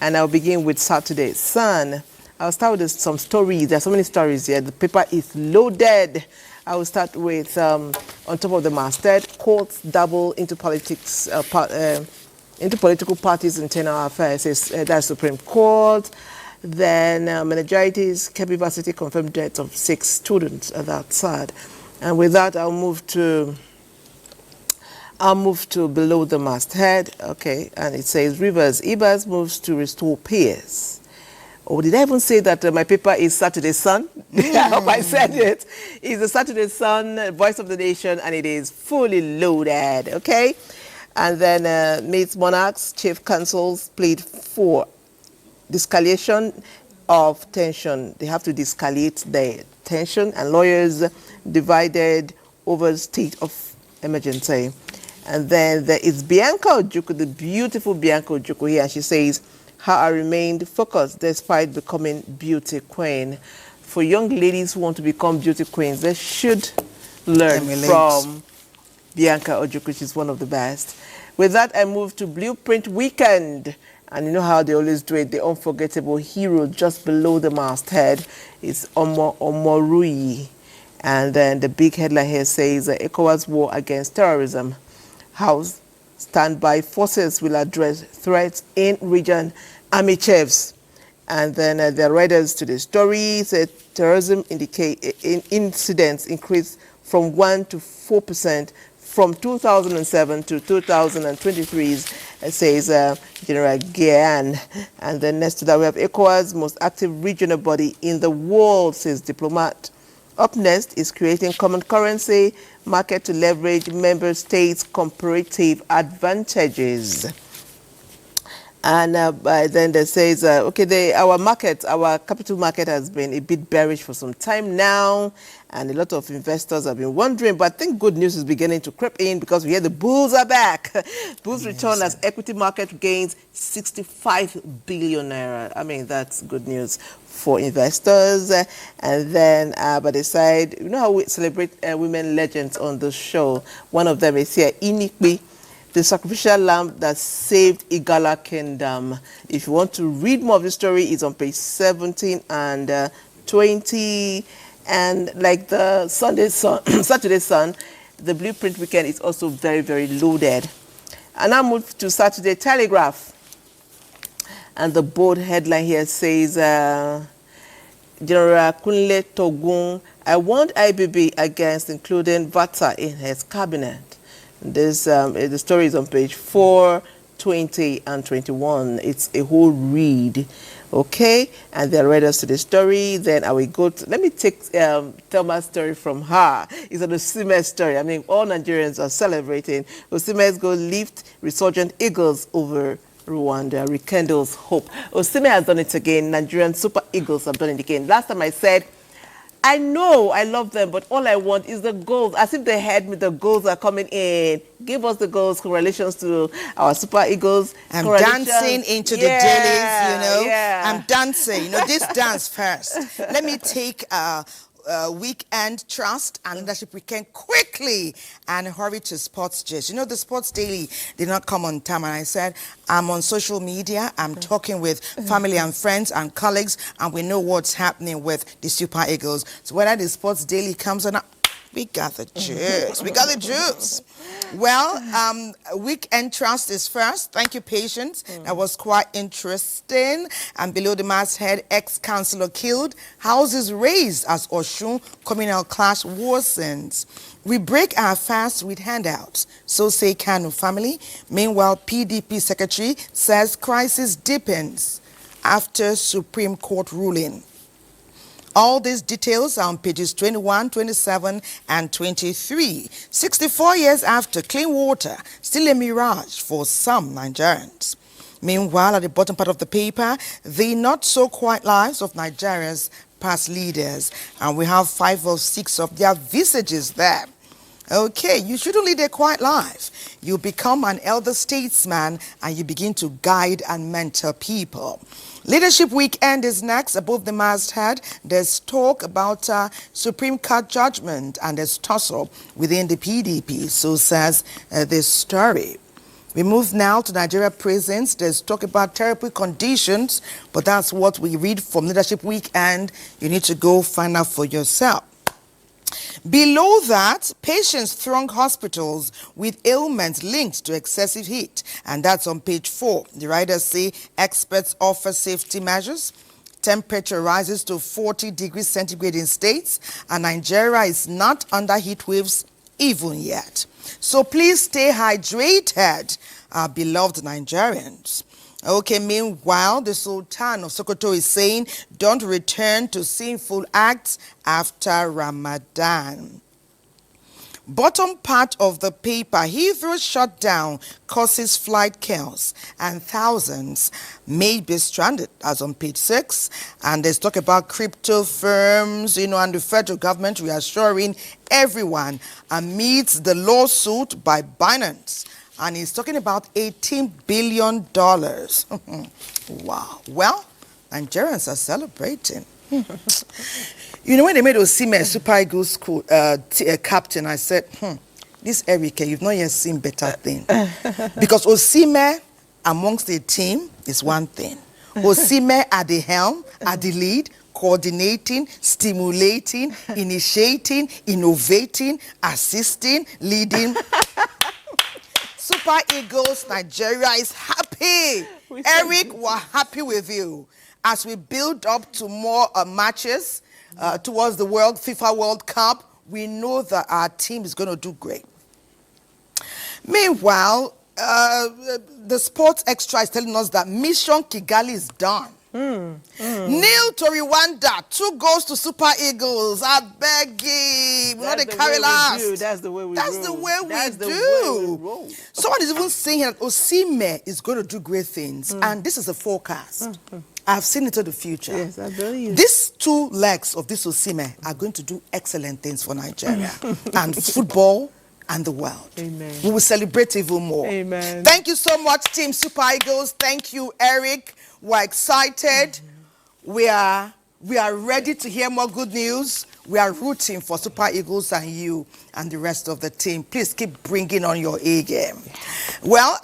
And I'll begin with Saturday's Sun. I'll start with some stories. There are so many stories here. The paper is loaded. I will start with, on top of the masthead, courts dabble into politics, into political parties' internal affairs. That's Supreme Court. Then meningitis, Kebbi University confirmed death of 6 students. That's sad. And with that, I'll move to below the masthead. Okay, and it says Rivers Ibas moves to restore peace. Oh, did I even say that my paper is Saturday Sun? I hope I said it. It's the Saturday Sun, Voice of the Nation, and it is fully loaded. Okay, and then meets monarchs, chief councils plead for de-escalation of tension. They have to de-escalate the tension, and lawyers divided over state of emergency. And then there is Bianca Ojukwu, the beautiful Bianca Ojukwu here, and she says, how I remained focused despite becoming beauty queen. For young ladies who want to become beauty queens, they should learn from Bianca Ojukwu. She's one of the best. With that, I move to Blueprint Weekend. And you know how they always do it. The unforgettable hero just below the masthead is Omorui. And then the big headline here says, ECOWAS war against terrorism. How standby forces will address threats in region, army chiefs. And then the writers to the story said terrorism incidents increased from 1 to 4% from 2007 to 2023, says General Gian. And then next to that, we have ECOWAS, most active regional body in the world, says diplomat. Up next is creating common currency market to leverage member states' comparative advantages. And then they says, okay, our capital market has been a bit bearish for some time now, and a lot of investors have been wondering, but I think good news is beginning to creep in because we hear the bulls are back. Bulls return as equity market gains 65 billion naira. I mean, that's good news for investors. And then by the side, you know how we celebrate women legends on the show. One of them is here, Inikbi, the sacrificial lamb that saved Igala Kingdom. If you want to read more of the story, it's on page 17 and 20. And like the Saturday Sun, the Blueprint Weekend is also very, very loaded. And I move to Saturday Telegraph. And the bold headline here says, General Kunle Togun, I warned IBB against including VATA in his cabinet. This the story is on page 4, 20, and 21. It's a whole read. Okay, and they're read us to the story. Then I will go to, let me take Thelma's story from her. It's an Osime story. I mean, all Nigerians are celebrating. Osime's goal lift resurgent Eagles over Rwanda, rekindles hope. Osime has done it again. Nigerian Super Eagles have done it again. Last time I said, I know I love them, but all I want is the goals. As if they had me, the goals are coming in. Give us the goals. Congratulations to our Super Eagles. I'm dancing into the dailies, you know. Yeah. I'm dancing. You know, this dance first. Let me take weekend trust and leadership weekend quickly and hurry to sports gist. You know, the sports daily did not come on time, and I said I'm on social media, I'm talking with family and friends and colleagues, and we know what's happening with the Super Eagles. So whether the sports daily comes or not, we got the juice. We got the juice. Well, weekend trust is first. Thank you, Patience. That was quite interesting. And below the masthead, ex-councillor killed, houses raised as Oshun communal clash worsens. We break our fast with handouts, so say Kanu family. Meanwhile, PDP secretary says crisis deepens after Supreme Court ruling. All these details are on pages 21, 27, and 23. 64 years after, clean water, still a mirage for some Nigerians. Meanwhile, at the bottom part of the paper, the not-so-quiet lives of Nigeria's past leaders. And we have 5 or 6 of their visages there. Okay, you shouldn't lead a quiet life. You become an elder statesman and you begin to guide and mentor people. Leadership Weekend is next. Above the masthead, there's talk about Supreme Court judgment and there's tussle within the PDP, so says this story. We move now to Nigeria prisons. There's talk about terrible conditions, but that's what we read from Leadership Weekend. You need to go find out for yourself. Below that, patients throng hospitals with ailments linked to excessive heat. And that's on page 4. The writers say experts offer safety measures. Temperature rises to 40 degrees centigrade in states, and Nigeria is not under heat waves even yet. So please stay hydrated, our beloved Nigerians. Okay, meanwhile, the Sultan of Sokoto is saying, don't return to sinful acts after Ramadan. Bottom part of the paper, Heathrow shutdown causes flight chaos and thousands may be stranded, as on page 6. And there's talk about crypto firms, and the federal government reassuring everyone amidst the lawsuit by Binance. And he's talking about $18 billion. Wow. Well, Nigerians are celebrating. When they made Osimhen Super Eagles captain, I said, this Eric, you've not yet seen better thing. Because Osimhen amongst the team is one thing. Osimhen at the helm, at the lead, coordinating, stimulating, initiating, innovating, assisting, leading. Super Eagles, Nigeria is happy. Eric, we're happy with you. As we build up to more matches towards the FIFA World Cup, we know that our team is going to do great. Meanwhile, the Sports Extra is telling us that Mission Kigali is done. Nil to Rwanda, 2 goals to Super Eagles. I beg you. We're not the carry last. That's the way we That's the way we do. Someone is even saying that Osimhen is going to do great things. And this is a forecast. I've seen into the future. Yes, I believe. These 2 legs of this Osimhen are going to do excellent things for Nigeria and football and the world. Amen. We will celebrate even more. Amen. Thank you so much, Team Super Eagles. Thank you, Eric. We're excited. We are ready to hear more good news. We are rooting for Super Eagles and you and the rest of the team. Please keep bringing on your A game. Well,